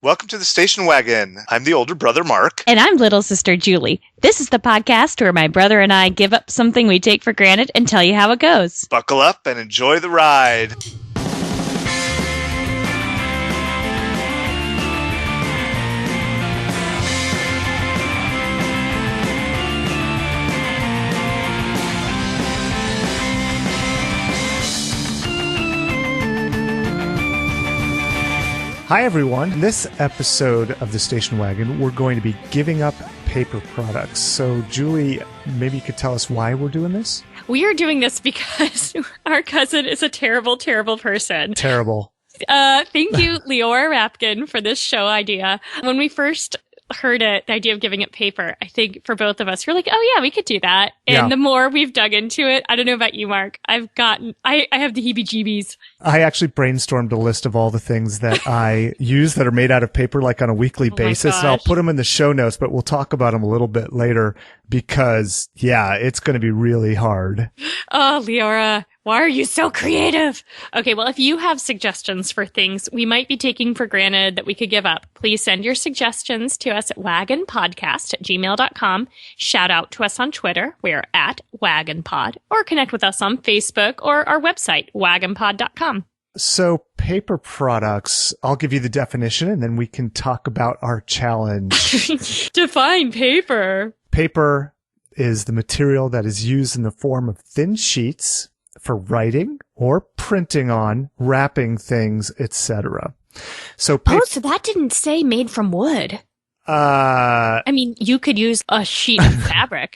Welcome to the Station Wagon. I'm the older brother, Mark. And I'm little sister, Julie. This is the podcast where my brother and I give up something we take for granted and tell you how it goes. Buckle up and enjoy the ride. Hi, everyone. In this episode of the Station Wagon, we're going to be giving up paper products. So, Julie, maybe you could tell us why we're doing this? We are doing this because our cousin is a terrible, terrible person. Terrible. Thank you, Leora Rapkin, for this show idea. When we first heard it, the idea of giving up paper, I think for both of us, we're like, oh yeah, we could do that. And the more we've dug into it, I don't know about you, Mark, I have the heebie-jeebies. I actually brainstormed a list of all the things that I use that are made out of paper, like on a weekly basis. And I'll put them in the show notes, but we'll talk about them a little bit later because, yeah, it's going to be really hard. Oh, Leora, why are you so creative? Okay, well, if you have suggestions for things we might be taking for granted that we could give up, please send your suggestions to us at wagonpodcast@gmail.com. Shout out to us on Twitter. We're at wagonpod, or connect with us on Facebook or our website, wagonpod.com. So paper products, I'll give you the definition and then we can talk about our challenge. Define paper. Paper is the material that is used in the form of thin sheets for writing or printing on, wrapping things, etc. So so that didn't say made from wood. I mean, you could use a sheet of fabric.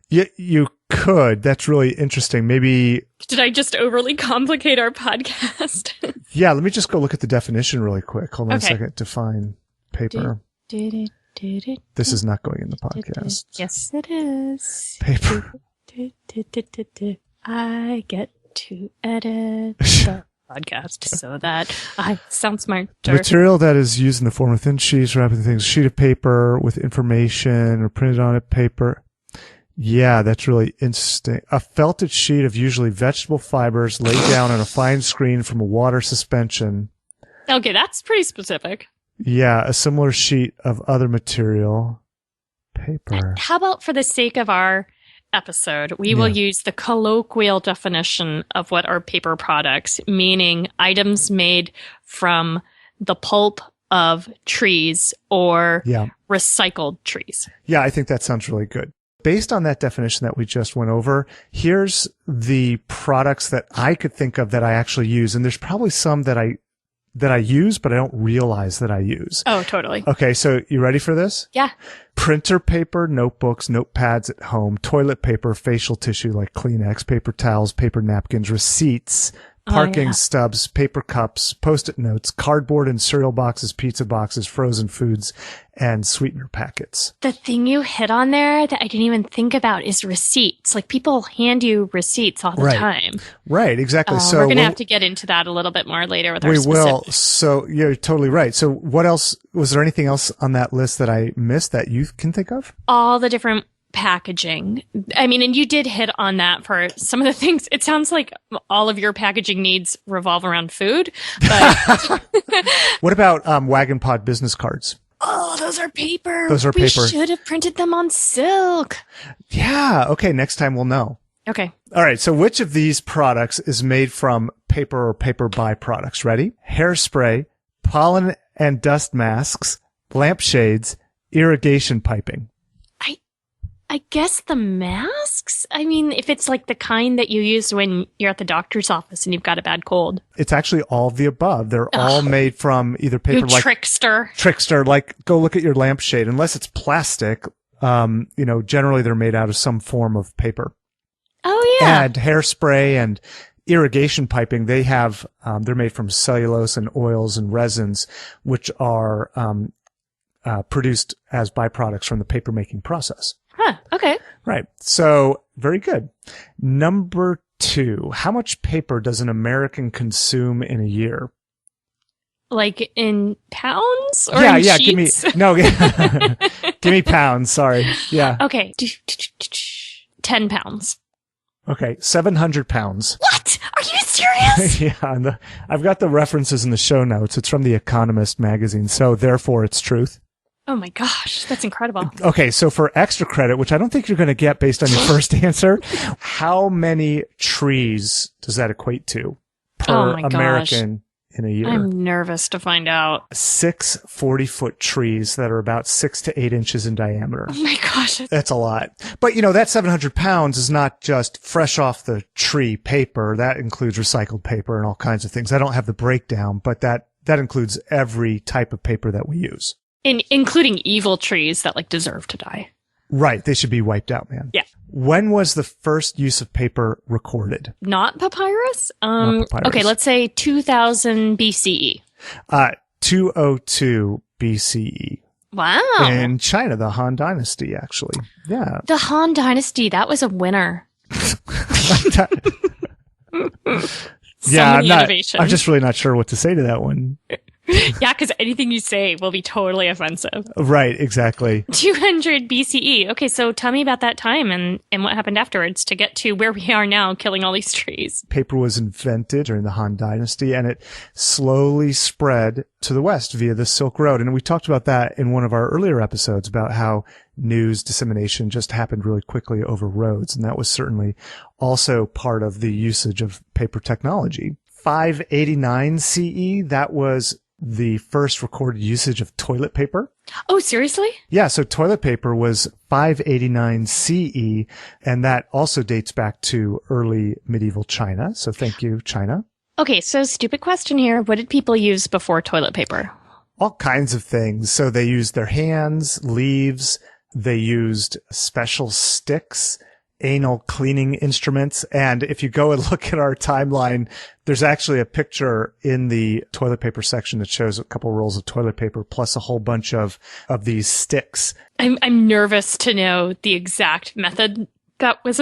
You could. That's really interesting. Maybe. Did I just overly complicate our podcast? Yeah, let me just go look at the definition really quick. Hold on a second. Define paper. This is not going in the podcast. Yes, it is. Paper. I get to edit the podcast so that I sound smarter. Material that is used in the form of thin sheets, wrapping things, a sheet of paper with information or printed on it paper. Yeah, that's really interesting. A felted sheet of usually vegetable fibers laid down on a fine screen from a water suspension. Okay, that's pretty specific. Yeah, a similar sheet of other material. Paper. How about for the sake of our episode, we will use the colloquial definition of what are paper products, meaning items made from the pulp of trees or recycled trees. Yeah, I think that sounds really good. Based on that definition that we just went over, here's the products that I could think of that I actually use. And there's probably some that I use, but I don't realize that I use. Oh, totally. Okay, so you ready for this? Yeah. Printer paper, notebooks, notepads at home, toilet paper, facial tissue like Kleenex, paper towels, paper napkins, receipts, parking stubs, paper cups, Post-it notes, cardboard and cereal boxes, pizza boxes, frozen foods, and sweetener packets. The thing you hit on there that I didn't even think about is receipts. Like, people hand you receipts all the time. Right, exactly. So we're going to have to get into that a little bit more later with our We specific. will. So you're totally right. So what else, was there anything else on that list that I missed that you can think of? All the different packaging. I mean, and you did hit on that for some of the things. It sounds like all of your packaging needs revolve around food. But what about Wagon Pod business cards? Oh, those are paper. Those are paper. We should have printed them on silk. Yeah. Okay. Next time we'll know. Okay. All right. So which of these products is made from paper or paper byproducts? Ready? Hairspray, pollen and dust masks, lampshades, irrigation piping. I guess the masks? I mean, if it's like the kind that you use when you're at the doctor's office and you've got a bad cold. It's actually all of the above. They're all made from either paper you trickster. Like, go look at your lampshade. Unless it's plastic, generally they're made out of some form of paper. Oh, yeah. And hairspray and irrigation piping, they have, they're made from cellulose and oils and resins, which are produced as byproducts from the paper making process. Huh, okay. Right. So, very good. Number 2, how much paper does an American consume in a year? Like in pounds or in sheets? Give me pounds, sorry. Yeah. Okay. 10 pounds. Okay, 700 pounds. What? Are you serious? this? Yeah, I've got the references in the show notes. It's from The Economist magazine, so therefore it's truth. Oh my gosh, that's incredible. Okay, so for extra credit, which I don't think you're going to get based on your first answer, how many trees does that equate to per Oh my gosh. American in a year? I'm nervous to find out. 6 40-foot trees that are about 6 to 8 inches in diameter. Oh my gosh. That's a lot. But, that 700 pounds is not just fresh off the tree paper. That includes recycled paper and all kinds of things. I don't have the breakdown, but that includes every type of paper that we use. Including evil trees that deserve to die. Right. They should be wiped out, man. Yeah. When was the first use of paper recorded? Not papyrus? Not papyrus. Okay, let's say 2000 BCE. 202 BCE. Wow. In China, the Han Dynasty, actually. Yeah. The Han Dynasty, that was a winner. Yeah, many innovations. I'm just really not sure what to say to that one. Yeah, because anything you say will be totally offensive. Right, exactly. 200 BCE. Okay, so tell me about that time and what happened afterwards to get to where we are now, killing all these trees. Paper was invented during the Han Dynasty, and it slowly spread to the west via the Silk Road. And we talked about that in one of our earlier episodes about how news dissemination just happened really quickly over roads. And that was certainly also part of the usage of paper technology. 589 CE, that was the first recorded usage of toilet paper. Oh, seriously? Yeah, so toilet paper was 589 CE, and that also dates back to early medieval China. So thank you, China. Okay, so stupid question here. What did people use before toilet paper? All kinds of things. So they used their hands, leaves, they used special sticks, anal cleaning instruments. And if you go and look at our timeline, there's actually a picture in the toilet paper section that shows a couple rolls of toilet paper plus a whole bunch of these sticks. I'm nervous to know the exact method that was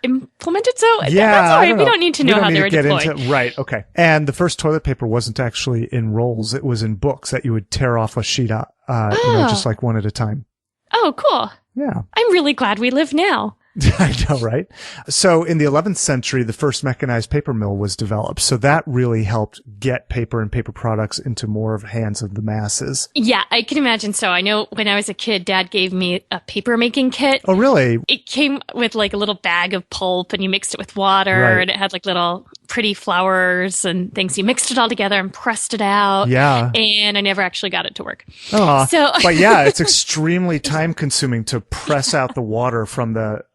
implemented. So yeah, that's all right. We don't need to know how they were deployed. Right. Okay. And the first toilet paper wasn't actually in rolls. It was in books that you would tear off a sheet, just like one at a time. Oh, cool. Yeah. I'm really glad we live now. I know, right? So in the 11th century, the first mechanized paper mill was developed. So that really helped get paper and paper products into more of hands of the masses. Yeah, I can imagine. So I know when I was a kid, Dad gave me a paper making kit. Oh, really? It came with a little bag of pulp and you mixed it with water Right. and it had little pretty flowers and things. You mixed it all together and pressed it out. Yeah. And I never actually got it to work. Oh, So- but yeah, it's extremely time consuming to press out the water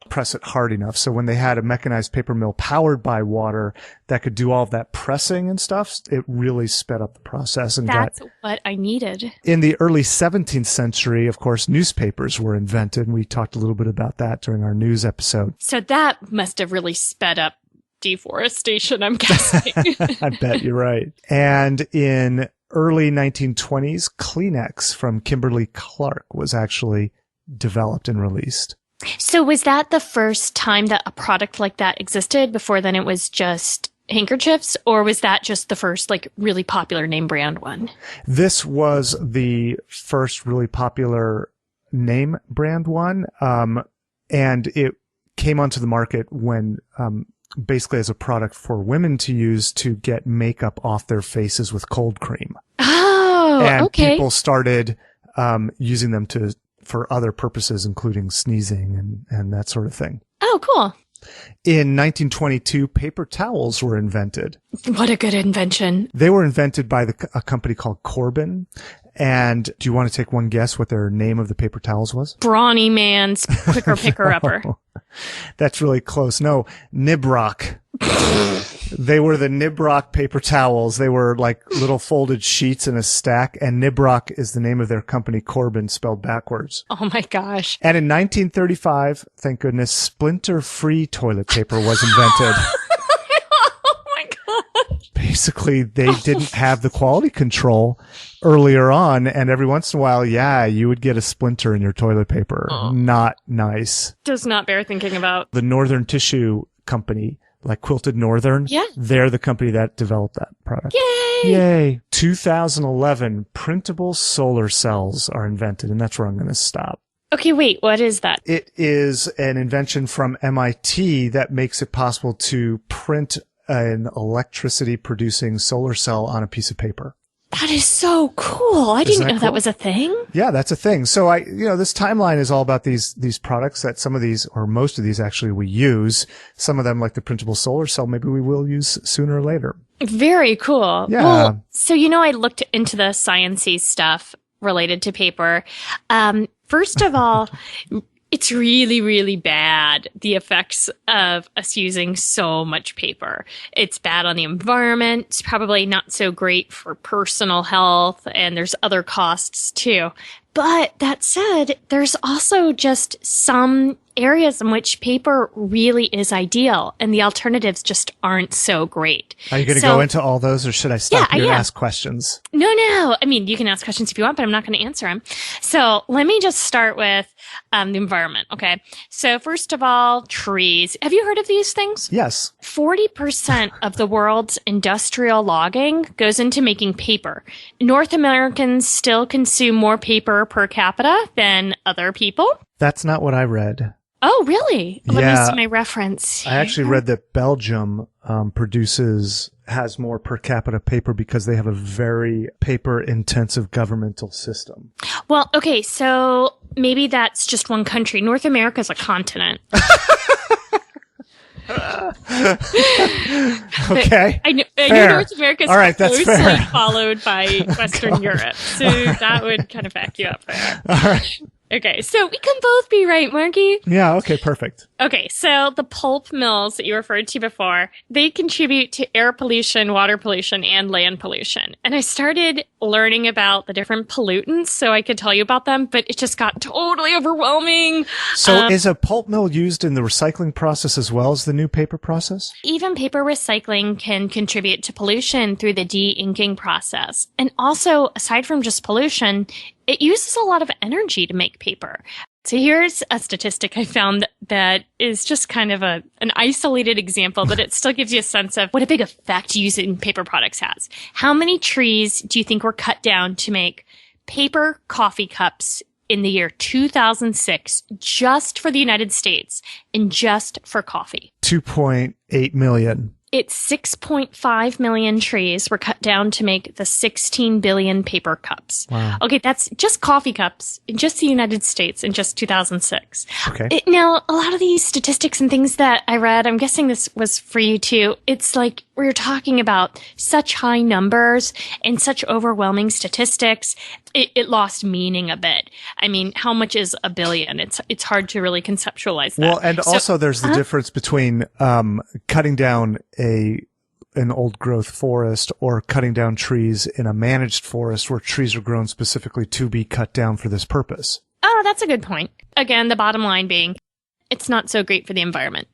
press it hard enough. So when they had a mechanized paper mill powered by water that could do all of that pressing and stuff, it really sped up the process and That's what I needed. in the early 17th century, of course, newspapers were invented. And we talked a little bit about that during our news episode. So that must have really sped up deforestation, I'm guessing. I bet you're right. And in early 1920s, Kleenex from Kimberly-Clark was actually developed and released. So was that the first time that a product like that existed? Before then it was just handkerchiefs, or was that just the first really popular name brand one? This was the first really popular name brand one. And it came onto the market when, basically as a product for women to use to get makeup off their faces with cold cream. Oh, And okay. people started, using them for other purposes, including sneezing and that sort of thing. Oh, cool. In 1922, paper towels were invented. What a good invention. They were invented by a company called Corbin. And do you want to take one guess what their name of the paper towels was? Brawny Man's Quicker Picker Upper. That's really close. No, Nibrock. They were the Nibrock paper towels. They were like little folded sheets in a stack, and Nibrock is the name of their company, Corbin, spelled backwards. Oh my gosh. And in 1935, thank goodness, splinter-free toilet paper was invented. Oh my gosh. Basically, they didn't have the quality control earlier on, and every once in a while, you would get a splinter in your toilet paper. Oh. Not nice. Does not bear thinking about. The Northern Tissue Company, like Quilted Northern, Yeah. they're the company that developed that product. Yay! Yay. 2011, printable solar cells are invented, and that's where I'm going to stop. Okay, wait, what is that? It is an invention from MIT that makes it possible to print an electricity producing solar cell on a piece of paper. That is so cool. I didn't know that was a thing. Yeah, that's a thing. So this timeline is all about these products that some of these, or most of these actually we use. Some of them, like the printable solar cell, maybe we will use sooner or later. Very cool. Yeah. Well, so, I looked into the sciencey stuff related to paper. First of all, it's really, really bad, the effects of us using so much paper. It's bad on the environment. It's probably not so great for personal health, and there's other costs too. But that said, there's also just some areas in which paper really is ideal, and the alternatives just aren't so great. Are you going to go into all those, or should I stop you and ask questions? No. I mean, you can ask questions if you want, but I'm not going to answer them. So let me just start with the environment, okay? So first of all, trees. Have you heard of these things? Yes. 40% of the world's industrial logging goes into making paper. North Americans still consume more paper per capita than other people. That's not what I read. Oh, really? Let me Yeah. see my reference. I actually read that Belgium has more per capita paper because they have a very paper intensive governmental system. Well, okay, so maybe that's just one country. North America is a continent. Okay. I know North America is All right, that's closely fair. followed by Western Europe. So that would kind of back you up there. All right. Okay, so we can both be right, Marky. Yeah, okay, perfect. Okay, so the pulp mills that you referred to before, they contribute to air pollution, water pollution, and land pollution. And I started learning about the different pollutants so I could tell you about them, but it just got totally overwhelming. So is a pulp mill used in the recycling process as well as the new paper process? Even paper recycling can contribute to pollution through the de-inking process. And also, aside from just pollution, it uses a lot of energy to make paper. So here's a statistic I found that is just kind of an isolated example, but it still gives you a sense of what a big effect using paper products has. How many trees do you think were cut down to make paper coffee cups in the year 2006 just for the United States and just for coffee? 2.8 million. It's 6.5 million trees were cut down to make the 16 billion paper cups. Wow. Okay, that's just coffee cups in just the United States in just 2006. Okay. Now, a lot of these statistics and things that I read, I'm guessing this was for you too. It's like we're talking about such high numbers and such overwhelming statistics. It lost meaning a bit. I mean, how much is a billion? It's hard to really conceptualize that. Well, and also there's the difference between cutting down an old growth forest or cutting down trees in a managed forest where trees are grown specifically to be cut down for this purpose. Oh, that's a good point. Again, the bottom line being, it's not so great for the environment.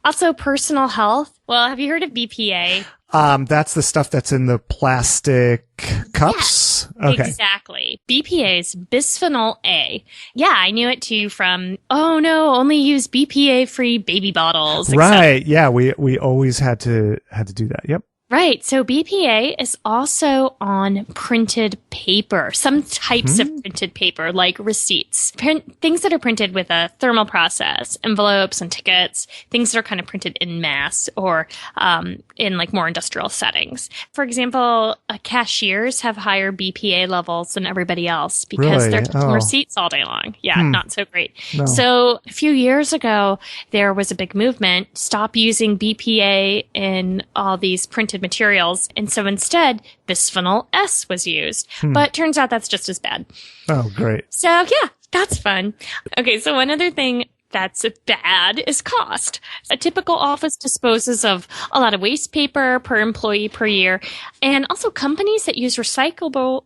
Also, personal health. Well, have you heard of BPA? That's the stuff that's in the plastic cups? Yeah, okay. Exactly. BPA is bisphenol A. Yeah, I knew it too from, only use BPA-free baby bottles. Right. Yeah, we always had to do that. Yep. Right. So BPA is also on printed paper, some types of printed paper, like receipts, things that are printed with a thermal process, envelopes and tickets, things that are kind of printed in mass or in like more industrial settings. For example, cashiers have higher BPA levels than everybody else because Really? they're printing Oh. receipts all day long. Yeah, not so great. No. So a few years ago, there was a big movement, stop using BPA in all these printed materials. And so instead, bisphenol S was used. But turns out that's just as bad. Oh, great. So yeah, that's fun. Okay, so one other thing that's bad is cost. A typical office disposes of a lot of waste paper per employee per year. And also companies that use recyclables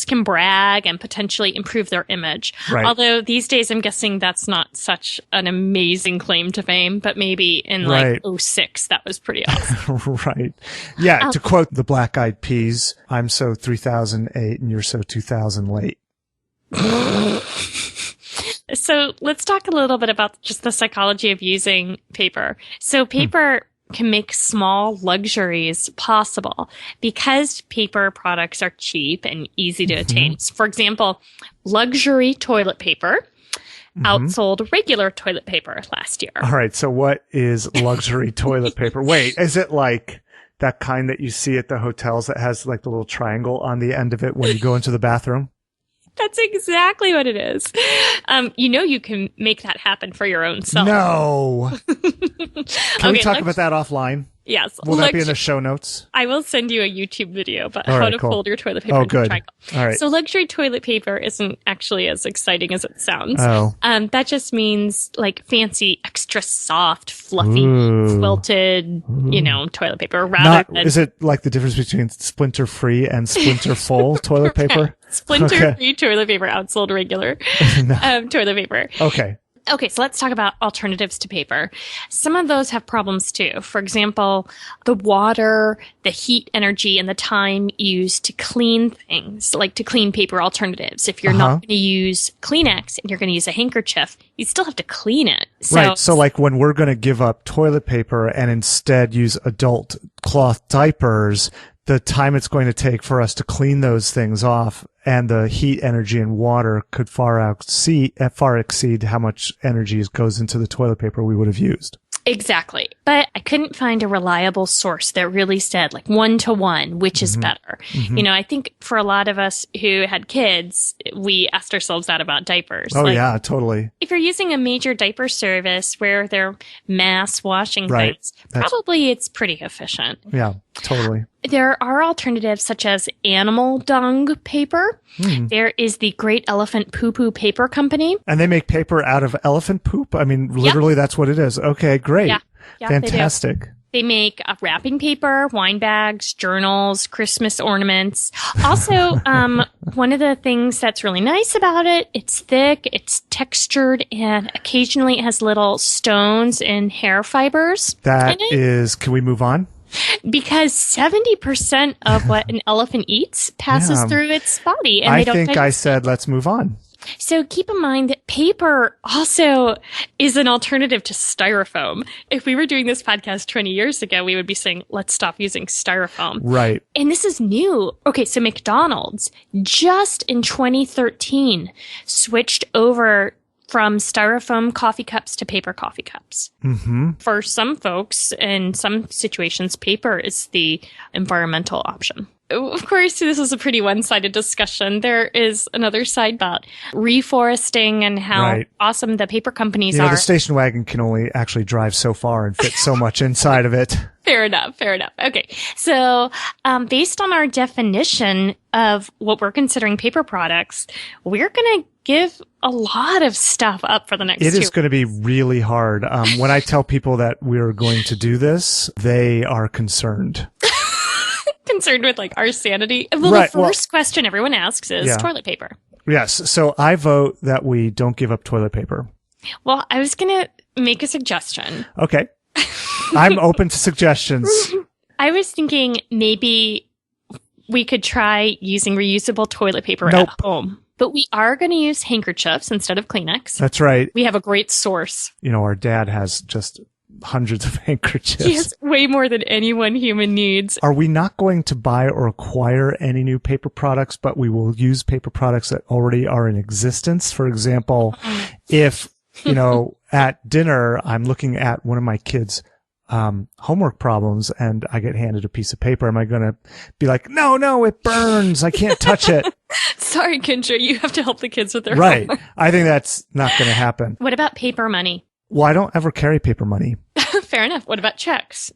can brag and potentially improve their image. Right. Although these days I'm guessing that's not such an amazing claim to fame, but maybe in like Right. '06 that was pretty awesome. Right. Yeah, to quote the Black Eyed Peas, I'm so 3008 and you're so 2000 late. So let's talk a little bit about just the psychology of using paper. So paper can make small luxuries possible because paper products are cheap and easy to attain. For example, luxury toilet paper outsold regular toilet paper last year. All right. So what is luxury toilet paper? Wait, is it like that kind that you see at the hotels that has like the little triangle on the end of it when you go into the bathroom? That's exactly what it is. You can make that happen for your own self. No. Can we talk about that offline? Yes. Will that be in the show notes? I will send you a YouTube video about All how right, to cool. fold your toilet paper Oh, into a good. triangle. All right. So luxury toilet paper isn't actually as exciting as it sounds. Oh. That just means like fancy, extra soft, fluffy, Ooh. quilted, toilet paper. Is it like the difference between splinter free and splinter full toilet paper? Splinter-free toilet paper outsold regular toilet paper. Okay. Okay, so let's talk about alternatives to paper. Some of those have problems too. For example, the water, the heat energy, and the time used to clean things, like to clean paper alternatives. If you're not going to use Kleenex and you're going to use a handkerchief, you still have to clean it. Right. So like when we're going to give up toilet paper and instead use adult cloth diapers, the time it's going to take for us to clean those things off and the heat, energy, and water could far exceed how much energy goes into the toilet paper we would have used. Exactly. But I couldn't find a reliable source that really said like 1-to-1, which is better. I think for a lot of us who had kids, we asked ourselves that about diapers. Oh, yeah, totally. If you're using a major diaper service where they're mass washing things, probably it's pretty efficient. Yeah, totally. There are alternatives such as animal dung paper. There is the Great Elephant Poo Poo Paper Company. And they make paper out of elephant poop? I mean, literally, that's what it is. Okay, great. Yeah, fantastic. They make wrapping paper, wine bags, journals, Christmas ornaments. Also, one of the things that's really nice about it, it's thick, it's textured, and occasionally it has little stones and hair fibers. That is, can we move on? Because 70% of what an elephant eats passes through its body. And I think I said, let's move on. So keep in mind that paper also is an alternative to styrofoam. If we were doing this podcast 20 years ago, we would be saying, let's stop using styrofoam. Right. And this is new. Okay, so McDonald's just in 2013 switched over from styrofoam coffee cups to paper coffee cups. For some folks, in some situations, paper is the environmental option. Of course, this is a pretty one-sided discussion. There is another side about reforesting and how awesome the paper companies are. The station wagon can only actually drive so far and fit so much inside of it. Fair enough. Okay. So, based on our definition of what we're considering paper products, we're going to give a lot of stuff up for the next 2 It is going to be really hard. When I tell people that we're going to do this, they are concerned. Concerned with like our sanity. Well, the first question everyone asks is toilet paper. Yes. So I vote that we don't give up toilet paper. Well, I was going to make a suggestion. Okay. I'm open to suggestions. I was thinking maybe we could try using reusable toilet paper at home. But we are going to use handkerchiefs instead of Kleenex. That's right. We have a great source. Our dad has just hundreds of handkerchiefs. He has way more than any one human needs. Are we not going to buy or acquire any new paper products, but we will use paper products that already are in existence? For example, if, at dinner, I'm looking at one of my kids' homework problems and I get handed a piece of paper, am I going to be like, no, it burns. I can't touch it. Sorry, Kendra, you have to help the kids with their Right. homework. I think that's not going to happen. What about paper money? Well, I don't ever carry paper money. Fair enough. What about checks?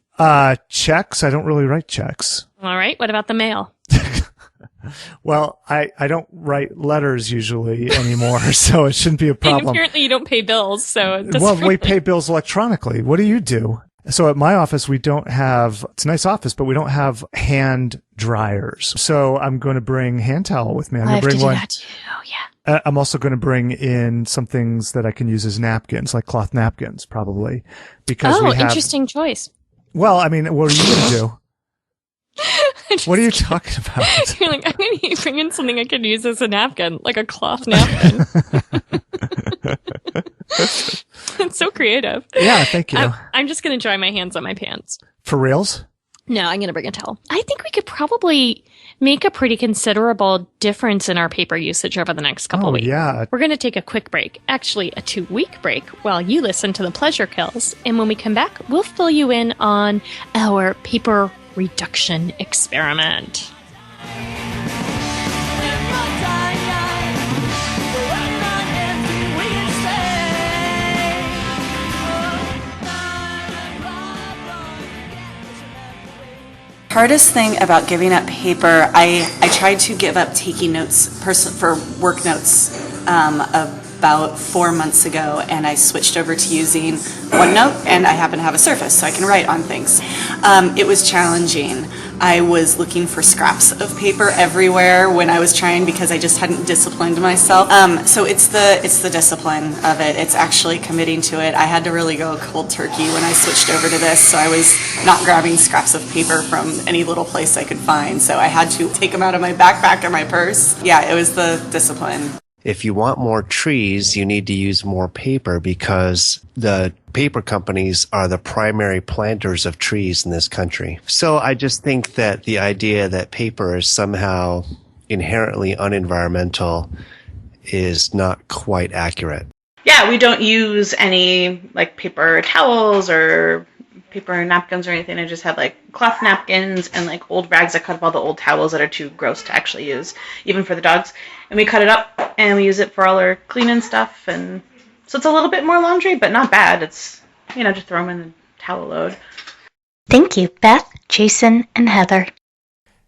Checks? I don't really write checks. All right. What about the mail? Well, I don't write letters usually anymore, so it shouldn't be a problem. And apparently you don't pay bills, so it doesn't Well, we pay bills electronically. What do you do? So at my office, we don't have, it's a nice office, but we don't have hand dryers. So I'm going to bring hand towel with me. I'm going to bring one. That too. Oh, yeah. I'm also going to bring in some things that I can use as napkins, like cloth napkins, probably. Because we have, interesting choice. Well, I mean, what are you going to do? What are you talking about? You're like, I'm going to bring in something I could use as a napkin, like a cloth napkin. It's so creative. Yeah, thank you. I'm just going to dry my hands on my pants. For reals? No, I'm going to bring a towel. I think we could probably make a pretty considerable difference in our paper usage over the next couple weeks. Yeah. We're going to take a quick break, actually a 2-week break, while you listen to the Pleasure Kills. And when we come back, we'll fill you in on our paper reduction experiment. Hardest thing about giving up paper, I tried to give up taking notes for work notes about 4 months ago, and I switched over to using OneNote, and I happen to have a Surface, so I can write on things. It was challenging. I was looking for scraps of paper everywhere when I was trying because I just hadn't disciplined myself. So it's the discipline of it. It's actually committing to it. I had to really go cold turkey when I switched over to this, so I was not grabbing scraps of paper from any little place I could find. So I had to take them out of my backpack or my purse. Yeah, it was the discipline. If you want more trees, you need to use more paper because the paper companies are the primary planters of trees in this country. So I just think that the idea that paper is somehow inherently unenvironmental is not quite accurate. Yeah, we don't use any like paper towels or paper napkins or anything. I just have like cloth napkins and like old rags. I cut up all the old towels that are too gross to actually use, even for the dogs. And we cut it up and we use it for all our cleaning stuff. And so it's a little bit more laundry, but not bad. It's, just throw them in the towel load. Thank you, Beth, Jason, and Heather.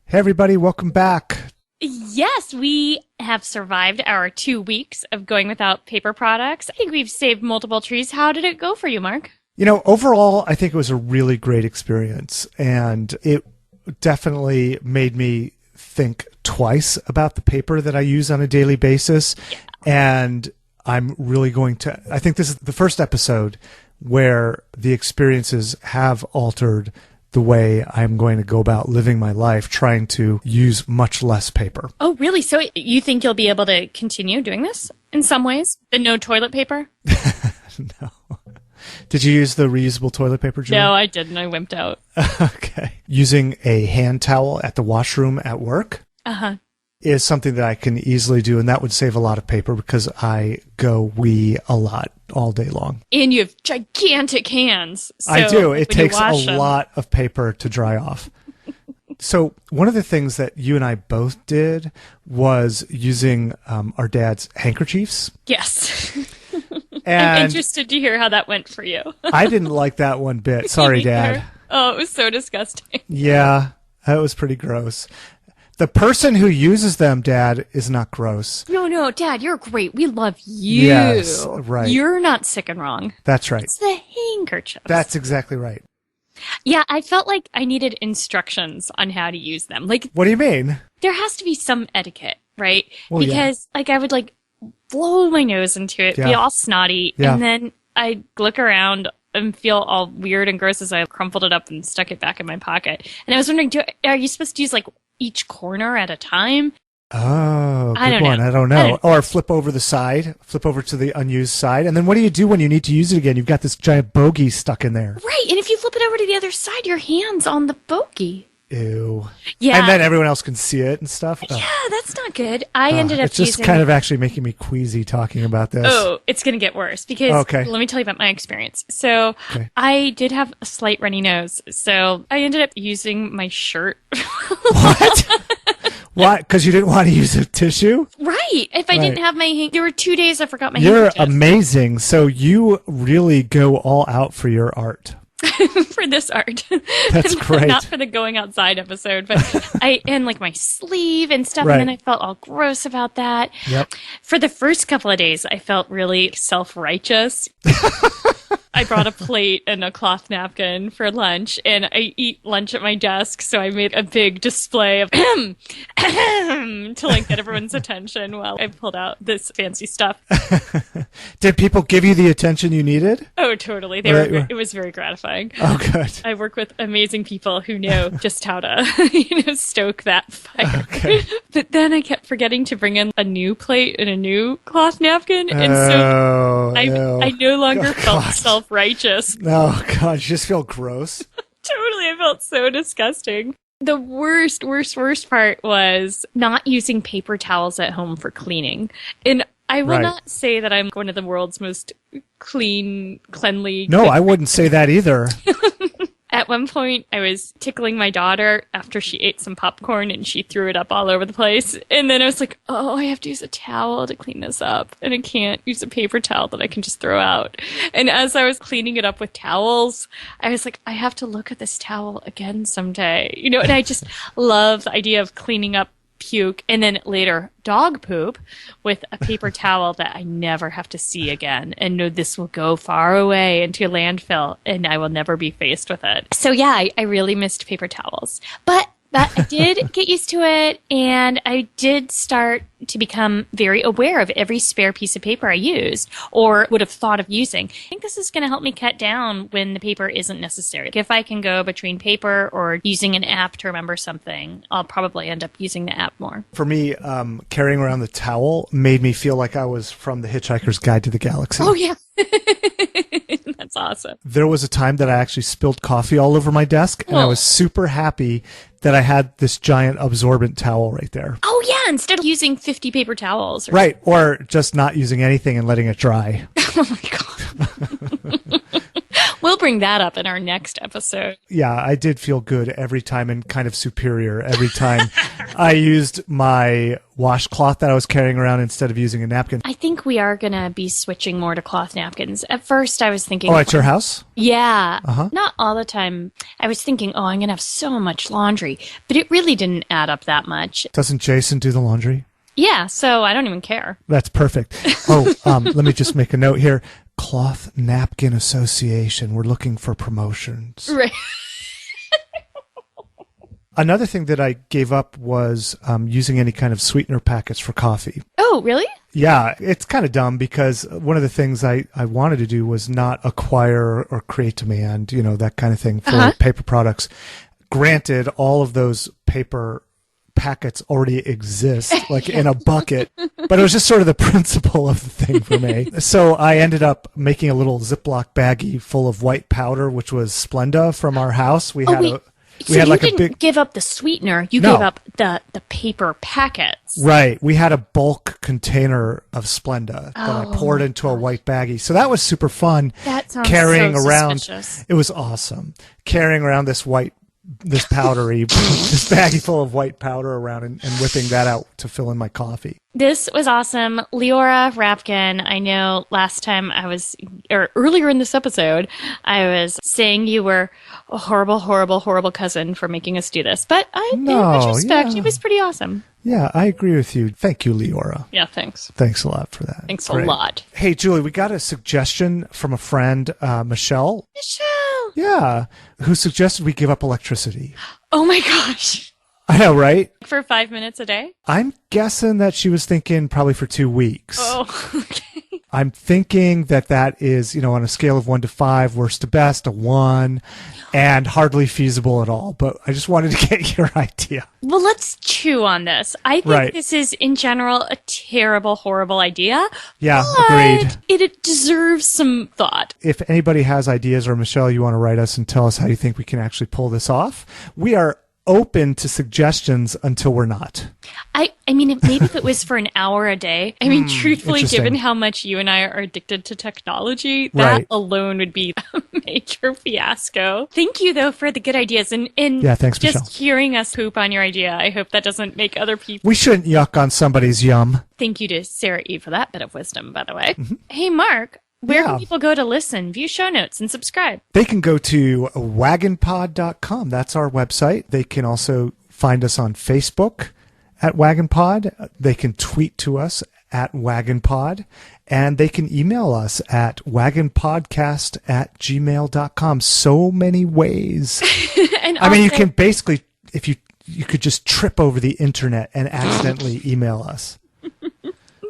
Hey, everybody. Welcome back. Yes, we have survived our 2 weeks of going without paper products. I think we've saved multiple trees. How did it go for you, Mark? Overall, I think it was a really great experience, and it definitely made me think twice about the paper that I use on a daily basis. Yeah. And I'm really I think this is the first episode where the experiences have altered the way I'm going to go about living my life, trying to use much less paper. Oh, really? So you think you'll be able to continue doing this in some ways? The no toilet paper? No. Did you use the reusable toilet paper, Julie? No, I didn't. I wimped out. Okay. Using a hand towel at the washroom at work is something that I can easily do, and that would save a lot of paper because I go wee a lot all day long. And you have gigantic hands. So I do. It takes a them. lot of paper to dry off. So one of the things that you and I both did was using our dad's handkerchiefs. Yes. And I'm interested to hear how that went for you. I didn't like that one bit. Sorry, Dad. Oh, it was so disgusting. Yeah, that was pretty gross. The person who uses them, Dad, is not gross. No, Dad, you're great. We love you. Yes, right. You're not sick and wrong. That's right. It's the handkerchiefs. That's exactly right. Yeah, I felt like I needed instructions on how to use them. Like, What do you mean? there has to be some etiquette, right? Well, because, I would, blow my nose into it, be Yeah. all snotty, Yeah. and then I'd look around and feel all weird and gross as I crumpled it up and stuck it back in my pocket. And I was wondering, are you supposed to use, each corner at a time? Oh, I good don't one. know. I don't know. Or flip over to the unused side. And then what do you do when you need to use it again? You've got this giant bogey stuck in there. Right, and if you flip it over to the other side, your hand's on the bogey. Ew. Yeah. And then everyone else can see it and stuff. Yeah, that's not good. I ended up It's just using... kind of actually making me queasy talking about this. Oh, it's going to get worse because Okay. let me tell you about my experience. So Okay. I did have a slight runny nose. So I ended up using my shirt. What? Why? Because you didn't want to use a tissue? Right. If I didn't have there were 2 days I forgot my You're handkerchief. amazing. So you really go all out for your art. For this art. That's great. Not for the going outside episode, but and my sleeve and stuff. Right. And then I felt all gross about that. Yep. For the first couple of days, I felt really self-righteous. I brought a plate and a cloth napkin for lunch, and I eat lunch at my desk, so I made a big display of to get everyone's attention while I pulled out this fancy stuff. Did people give you the attention you needed? Oh, totally. It was very gratifying. Oh, good. I work with amazing people who know just how to, stoke that fire. Okay. But then I kept forgetting to bring in a new plate and a new cloth napkin, and Oh, so ew. I no longer felt God. self-righteous. Oh, God. You just feel gross. Totally, I felt so disgusting. The worst part was not using paper towels at home for cleaning. And I will Right. not say that I'm one of the world's most cleanly. No, I wouldn't say that either. At one point, I was tickling my daughter after she ate some popcorn and she threw it up all over the place. And then I was like, oh, I have to use a towel to clean this up. And I can't use a paper towel that I can just throw out. And as I was cleaning it up with towels, I was like, I have to look at this towel again someday. You know, and I just love the idea of cleaning up puke and then later dog poop with a paper towel that I never have to see again and know this will go far away into landfill and I will never be faced with it. So yeah, I really missed paper towels, but I did get used to it and I did start to become very aware of every spare piece of paper I used or would have thought of using. I think this is going to help me cut down when the paper isn't necessary. If I can go between paper or using an app to remember something, I'll probably end up using the app more. For me, carrying around the towel made me feel like I was from the Hitchhiker's Guide to the Galaxy. Oh yeah. That's awesome. There was a time that I actually spilled coffee all over my desk, and I was super happy that I had this giant absorbent towel right there. Oh yeah, instead of using 50 paper towels. Right, or just not using anything and letting it dry. Oh my God. We'll bring that up in our next episode. Yeah, I did feel good every time and kind of superior every time I used my washcloth that I was carrying around instead of using a napkin. I think we are going to be switching more to cloth napkins. At first, I was thinking... Oh, at your house? Yeah. Not all the time. I was thinking, oh, I'm going to have so much laundry. But it really didn't add up that much. Doesn't Jason do the laundry? Yeah, so I don't even care. That's perfect. Oh, let me just make a note here. Cloth Napkin Association. We're looking for promotions. Right. Another thing that I gave up was using any kind of sweetener packets for coffee. Oh, really? Yeah, it's kind of dumb because one of the things I wanted to do was not acquire or create demand, you know, that kind of thing for paper products. Granted, all of those paper packets already exist, like in a bucket, but it was just sort of the principle of the thing for me. So I ended up making a little Ziploc baggie full of white powder, which was Splenda from our house. We had you didn't give up the sweetener. You gave up the paper packets. Right. We had a bulk container of Splenda that I poured into a white baggie. So that was super fun. That sounds carrying so around. suspicious. It was awesome. Carrying around this powdery, this baggie full of white powder around and whipping that out to fill in my coffee. This was awesome. Leora Rapkin, I know last time earlier in this episode, I was saying you were a horrible, horrible, horrible cousin for making us do this. But in retrospect, it was pretty awesome. Yeah, I agree with you. Thank you, Leora. Yeah, thanks. Thanks a lot for that. Thanks Great. a lot. Hey, Julie, we got a suggestion from a friend, Michelle. Michelle! Yeah, who suggested we give up electricity. Oh my gosh. I know, right? For 5 minutes a day? I'm guessing that she was thinking probably for 2 weeks. Oh, okay. I'm thinking that is, you know, on a scale of 1 to 5, worst to best, a 1, and hardly feasible at all. But I just wanted to get your idea. Well, let's chew on this. I think this is, in general, a terrible, horrible idea. Yeah, but agreed. It deserves some thought. If anybody has ideas, or Michelle, you want to write us and tell us how you think we can actually pull this off, we are open to suggestions until we're not. I mean, maybe if it was for an hour a day. I mean, truthfully, interesting. given how much you and I are addicted to technology, that alone would be a major fiasco. Thank you, though, for the good ideas. And yeah, thanks, just Michelle. hearing us poop on your idea, I hope that doesn't make other people... We shouldn't yuck on somebody's yum. Thank you to Sarah E. for that bit of wisdom, by the way. Hey, Mark, where can people go to listen, view show notes, and subscribe? They can go to wagonpod.com. That's our website. They can also find us on Facebook at WagonPod. They can tweet to us at WagonPod. And they can email us at wagonpodcast@gmail.com. So many ways. And I mean, you can basically, if you could just trip over the internet and accidentally email us.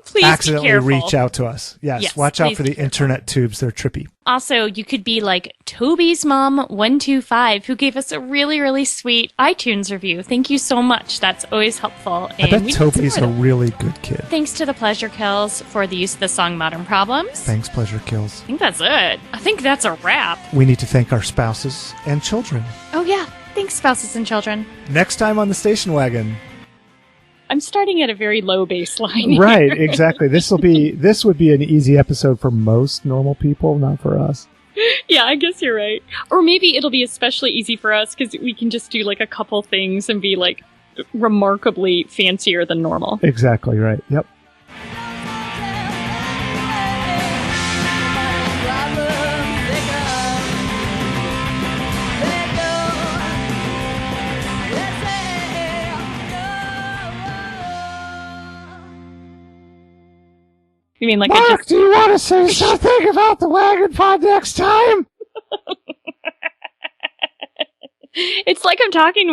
Please accidentally be careful. reach out to us. Yes, watch out for the internet tubes. They're trippy. Also, you could be like Toby's mom 125, who gave us a really, really sweet iTunes review. Thank you so much. That's always helpful. I bet Toby's a really good kid. Thanks to the Pleasure Kills for the use of the song Modern Problems. Thanks, Pleasure Kills. I think that's it. I think that's a wrap. We need to thank our spouses and children. Oh, yeah. Thank Thanks, spouses and children. Next time on the station wagon. I'm starting at a very low baseline. Right, exactly. This would be an easy episode for most normal people, not for us. Yeah, I guess you're right. Or maybe it'll be especially easy for us because we can just do like a couple things and be like remarkably fancier than normal. Exactly right. Yep. You mean like Mark, do you want to say something about the Wagon Pod next time? It's like I'm talking